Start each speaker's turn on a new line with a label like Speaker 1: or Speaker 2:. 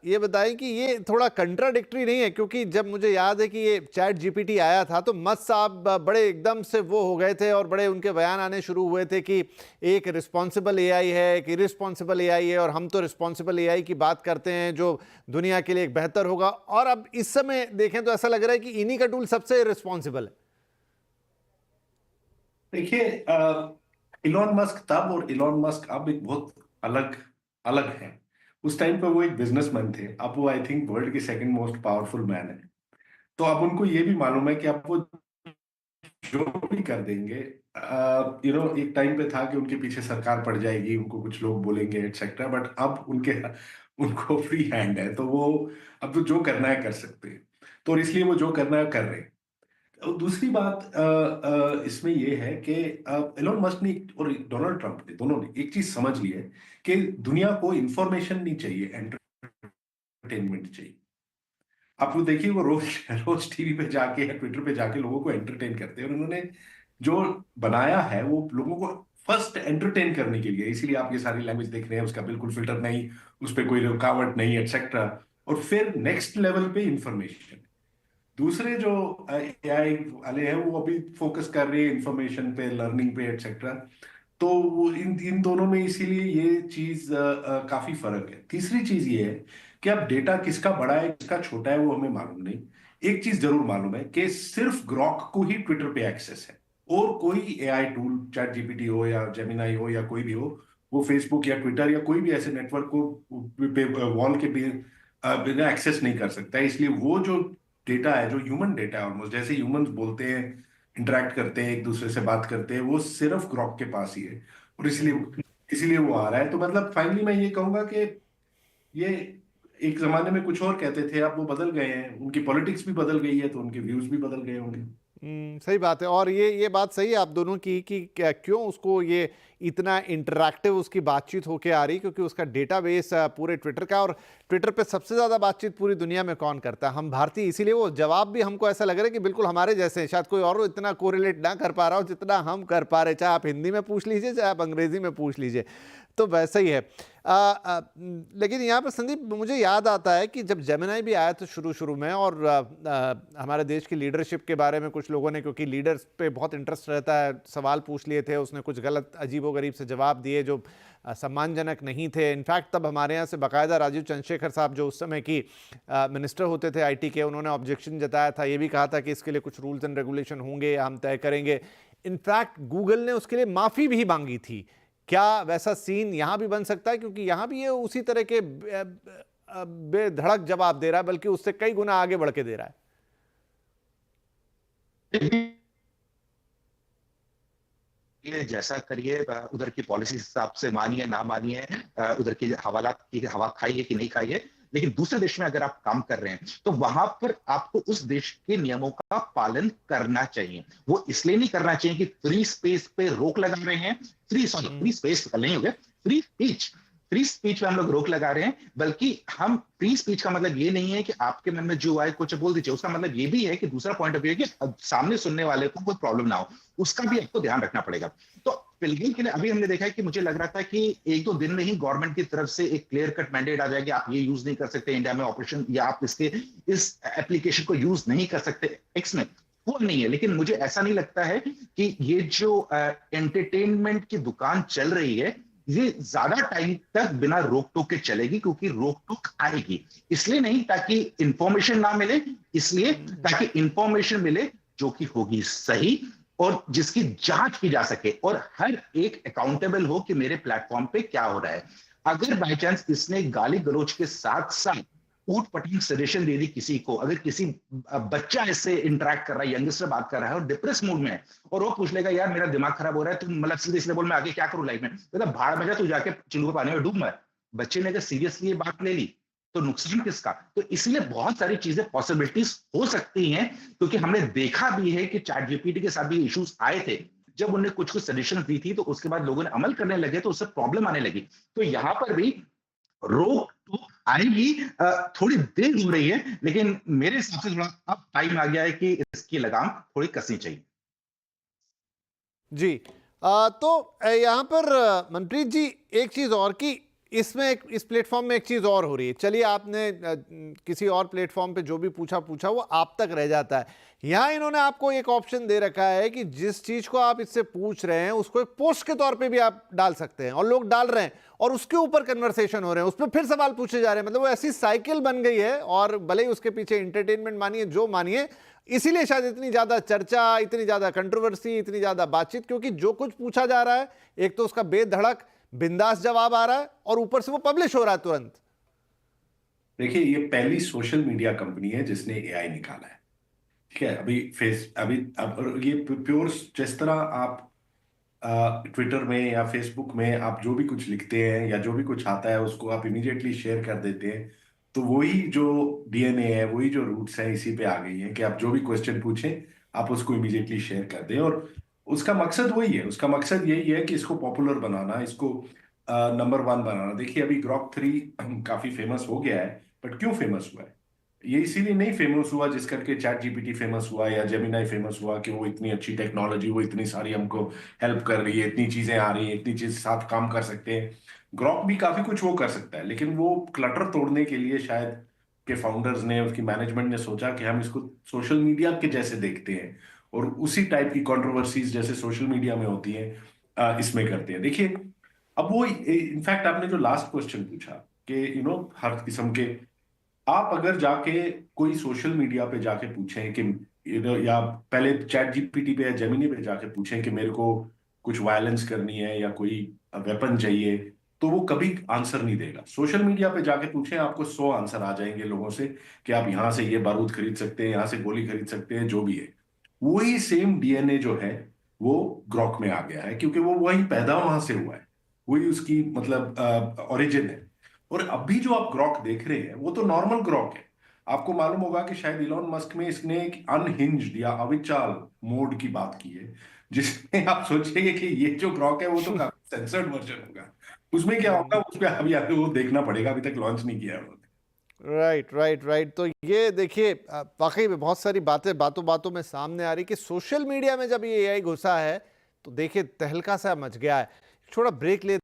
Speaker 1: ये बताएं कि ये थोड़ा कंट्राडिक्टरी नहीं है, क्योंकि जब मुझे याद है कि ये चैट जीपीटी आया था तो मस्त साहब बड़े एकदम से वो हो गए थे और बड़े उनके बयान आने शुरू हुए थे कि एक रिस्पॉन्सिबल एआई है, एक इरिस्पॉन्सिबल एआई है, और हम तो रिस्पॉन्सिबल एआई की बात करते हैं जो दुनिया के लिए एक बेहतर होगा। और अब इस समय देखें तो ऐसा लग रहा है कि इन्हीं का टूल सबसे रिस्पॉन्सिबल है।
Speaker 2: देखिए, इलॉन मस्क तब और इलॉन मस्क अब एक बहुत अलग अलग है। उस टाइम पे वो एक बिजनेसमैन थे, अब वो आई थिंक वर्ल्ड के सेकंड मोस्ट पावरफुल मैन है। तो अब उनको ये भी मालूम है कि अब वो जो भी कर देंगे, एक टाइम पे था कि उनके पीछे सरकार पड़ जाएगी, उनको कुछ लोग बोलेंगे एटसेट्रा, बट अब उनको फ्री हैंड है, तो वो अब तो जो करना है कर सकते हैं। तो और इसलिए वो जो करना है कर रहे हैं। और दूसरी बात इसमें ये है कि एलोन मस्क ने और डोनाल्ड ट्रंप ने, दोनों ने एक चीज समझ ली है कि दुनिया को इंफॉर्मेशन नहीं चाहिए, एंटरटेनमेंट चाहिए। आप लोग देखिए, वो रोज रोज टीवी पे जाके या ट्विटर पे जाके लोगों को एंटरटेन करते हैं, और उन्होंने जो बनाया है वो लोगों को फर्स्ट एंटरटेन करने के लिए, इसीलिए आप ये सारी लैंग्वेज देख रहे हैं, उसका बिल्कुल फिल्टर नहीं, उस पर कोई रुकावट नहीं, एटसेट्रा। और फिर नेक्स्ट लेवल पे इंफॉर्मेशन। दूसरे जो एआई वाले हैं वो अभी फोकस कर रहे हैं इंफॉर्मेशन पे, लर्निंग पे, एटसेट्रा। तो वो इन इन दोनों में इसीलिए ये चीज काफी फर्क है। तीसरी चीज ये है कि अब डेटा किसका बड़ा है किसका छोटा है वो हमें मालूम नहीं। एक चीज जरूर मालूम है कि सिर्फ ग्रॉक को ही ट्विटर पे एक्सेस है, और कोई एआई टूल, चैट जीपीटी हो या जेमिनाई हो या कोई भी हो, वो फेसबुक या ट्विटर या कोई भी ऐसे नेटवर्क को वॉल के बिना एक्सेस नहीं कर सकता है। इसलिए वो जो डेटा है, जो ह्यूमन डेटा है, ऑलमोस्ट जैसे ह्यूमंस बोलते हैं, इंटरेक्ट करते हैं, एक दूसरे से बात करते हैं, वो सिर्फ ग्रॉक के पास ही है। और इसलिए इसीलिए वो आ रहा है। तो मतलब फाइनली मैं ये कहूंगा कि ये एक जमाने में कुछ और कहते थे, अब वो बदल गए हैं, उनकी पॉलिटिक्स भी बदल गई है, तो उनके व्यूज भी बदल गए होंगे।
Speaker 1: सही बात है। और ये बात सही है आप दोनों की कि क्यों उसको ये इतना इंटरैक्टिव उसकी बातचीत होके आ रही, क्योंकि उसका डेटाबेस पूरे ट्विटर का, और ट्विटर पे सबसे ज़्यादा बातचीत पूरी दुनिया में कौन करता है? हम भारतीय। इसीलिए वो जवाब भी हमको ऐसा लग रहा है कि बिल्कुल हमारे जैसे हैं। शायद कोई और इतना कोरिलेट ना कर पा रहा हो जितना हम कर पा रहे, चाहे आप हिंदी में पूछ लीजिए चाहे आप अंग्रेजी में पूछ लीजिए, तो वैसा ही है। लेकिन यहाँ पर संदीप मुझे याद आता है कि जब जेमिनाई भी आया था शुरू शुरू में, और हमारे देश की लीडरशिप के बारे में कुछ लोगों ने, क्योंकि लीडर्स पे बहुत इंटरेस्ट रहता है, सवाल पूछ लिए थे, उसने कुछ गलत अजीबोगरीब से जवाब दिए जो सम्मानजनक नहीं थे। इनफैक्ट तब हमारे यहाँ से बाकायदा राजीव चंद्रशेखर साहब जो उस समय की मिनिस्टर होते थे आईटी के, उन्होंने ऑब्जेक्शन जताया था, ये भी कहा था कि इसके लिए कुछ रूल्स एंड रेगुलेशन होंगे, हम तय करेंगे। इनफैक्ट गूगल ने उसके लिए माफ़ी भी मांगी थी। क्या वैसा सीन यहां भी बन सकता है? क्योंकि यहां भी ये उसी तरह के बेधड़क जवाब दे रहा है, बल्कि उससे कई गुना आगे बढ़ के दे रहा है।
Speaker 3: ये जैसा करिए, उधर की पॉलिसी हिसाब से मानिए ना मानिए, उधर की हवालात की हवा खाइए कि नहीं खाइए, लेकिन दूसरे देश में अगर आप काम कर रहे हैं तो वहां पर आपको उस देश के नियमों का पालन करना चाहिए। वो इसलिए नहीं करना चाहिए कि फ्री स्पेस पे रोक लगा रहे हैं, फ्री स्पेस नहीं हो गया, फ्री स्पीच पे हम लोग रोक लगा रहे हैं। बल्कि हम फ्री स्पीच का मतलब ये नहीं है कि आपके मन में जो आए कुछ बोल दीजिए, उसका मतलब ये भी है कि दूसरा पॉइंट ऑफ व्यू है कि सामने सुनने वाले को कोई प्रॉब्लम ना हो, उसका भी आपको ध्यान रखना पड़ेगा। तो फिलहाल के लिए अभी हमने देखा है कि मुझे लग रहा था कि एक दो दिन में ही गवर्नमेंट की तरफ से एक क्लियर कट मैंडेट आ जाएगा, आप ये यूज नहीं कर सकते इंडिया में ऑपरेशन, या आप इस एप्लीकेशन को यूज नहीं कर सकते एक्स में। वो नहीं है, लेकिन मुझे ऐसा नहीं लगता है कि ये जो एंटरटेनमेंट की दुकान चल रही है ये ज्यादा टाइम तक बिना रोक टोक के चलेगी, क्योंकि रोक टोक आएगी। इसलिए नहीं ताकि इंफॉर्मेशन ना मिले, इसलिए ताकि इंफॉर्मेशन मिले जो कि होगी सही और जिसकी जांच की जा सके, और हर एक अकाउंटेबल हो कि मेरे प्लेटफॉर्म पे क्या हो रहा है। अगर बाई चांस इसने गाली गलौज के साथ साथ ऊट पटांग सजेशन दे दी किसी को, अगर किसी बच्चा इससे इंटरेक्ट कर रहा है, यंगस्टर बात कर रहा है और डिप्रेस मूड में है, और वो पूछ लेगा यार मेरा दिमाग खराब हो रहा है, तुम मतलब सीधे सीधे बोल मैं आगे क्या करूं लाइफ में, मतलब भाड़ में जा, तू जाके चिल्लू के पानी में डूब मर। बच्चे ने अगर सीरियसली ये बात ले ली तो नुकसान किसका? तो इसलिए बहुत सारी चीजें पॉसिबिलिटीज हो सकती हैं, क्योंकि हमने देखा भी है कि चैट जीपीटी के साथ भी इश्यूज आए थे। जब उन्होंने कुछ कुछ सजेशन दी थी तो उसके बाद लोगों ने अमल करने लगे तो उससे प्रॉब्लम आने लगी। तो यहां पर भी रोक तो आएगी, थोड़ी देर हो रही है, लेकिन मेरे हिसाब से थोड़ा अब टाइम आ गया है कि इसकी लगाम थोड़ी कसनी चाहिए।
Speaker 1: जी। तो यहाँ पर मनप्रीत जी एक चीज और की, इस प्लेटफॉर्म में एक चीज और हो रही है। चलिए, आपने किसी और प्लेटफॉर्म पे जो भी पूछा वो आप तक रह जाता है। यहां इन्होंने आपको एक ऑप्शन दे रखा है कि जिस चीज को आप इससे पूछ रहे हैं उसको एक पोस्ट के तौर पे भी आप डाल सकते हैं, और लोग डाल रहे हैं और उसके ऊपर कन्वर्सेशन हो रहे हैं, उस पर फिर सवाल पूछे जा रहे हैं। मतलब वो ऐसी साइकिल बन गई है, और भले ही उसके पीछे एंटरटेनमेंट मानिए जो मानिए, इसीलिए शायद इतनी ज्यादा चर्चा, इतनी ज्यादा कंट्रोवर्सी, इतनी ज्यादा बातचीत, क्योंकि जो कुछ पूछा जा रहा है एक तो उसका बेधड़क बिंदास जवाब आ रहा है, और ऊपर से वो पब्लिश हो रहा है तुरंत।
Speaker 2: देखिए, ये पहली सोशल मीडिया कंपनी है जिसने एआई निकाला है। ठीक है, अब ये प्योर, जिस तरह आप ट्विटर में या फेसबुक में आप जो भी कुछ लिखते हैं या जो भी कुछ आता है उसको आप इमीडिएटली शेयर कर देते हैं, तो वही जो डीएनए है, वही जो रूट्स हैं, इसी पे आ गई है कि आप जो भी क्वेश्चन पूछें आप उसको इमीडिएटली शेयर कर दें। और उसका मकसद वही है, उसका मकसद यही है कि इसको पॉपुलर बनाना, इसको नंबर वन बनाना। देखिए, अभी ग्रॉक 3 काफी फेमस हो गया है, बट क्यों फेमस हुआ है? ये इसीलिए नहीं फेमस हुआ जिस करके चैट जीपीटी फेमस हुआ या जेमिनाई फेमस हुआ कि वो इतनी अच्छी टेक्नोलॉजी, वो इतनी सारी हमको हेल्प कर रही है, इतनी चीजें आ रही हैं, इतनी चीज साथ काम कर सकते हैं। ग्रॉक भी काफी कुछ वो कर सकता है, लेकिन वो क्लटर तोड़ने के लिए शायद के फाउंडर्स ने, उसकी मैनेजमेंट ने सोचा कि हम इसको सोशल मीडिया के जैसे देखते हैं और उसी टाइप की कंट्रोवर्सीज जैसे सोशल मीडिया में होती हैं इसमें करते हैं। देखिए, अब वो इनफैक्ट आपने जो लास्ट क्वेश्चन पूछा कि हर किस्म के, आप अगर जाके कोई सोशल मीडिया पे जाके पूछें कि या पहले चैट जीपीटी पे या जेमिनी पे जाके पूछें कि मेरे को कुछ वायलेंस करनी है या कोई वेपन चाहिए, तो वो कभी आंसर नहीं देगा। सोशल मीडिया पे जाके पूछें, आपको 100 आंसर आ जाएंगे लोगों से कि आप यहां से ये बारूद खरीद सकते हैं, यहां से गोली खरीद सकते हैं, जो भी है। वही सेम डीएनए जो है वो ग्रॉक में आ गया है, क्योंकि वो वही पैदा वहां से हुआ है, वही उसकी मतलब ओरिजिन है। और अभी जो आप ग्रॉक देख रहे हैं वो तो नॉर्मल ग्रॉक है। आपको मालूम होगा कि शायद इलॉन मस्क में इसने एक अनहिंज्ड या अविचाल मोड की बात की है, जिसमें आप सोचेंगे कि ये जो ग्रॉक है वो तो काफी सेंसर्ड वर्जन होगा। उसमें क्या होगा, उसमें अभी आपको वो देखना पड़ेगा, अभी तक लॉन्च नहीं किया है उन्होंने।
Speaker 1: Right, right, right. तो ये देखिए, वाकई में बहुत सारी बातें बातों बातों में सामने आ रही कि सोशल मीडिया में जब ये एआई घुसा है तो देखिए तहलका सा मच गया है। थोड़ा ब्रेक ले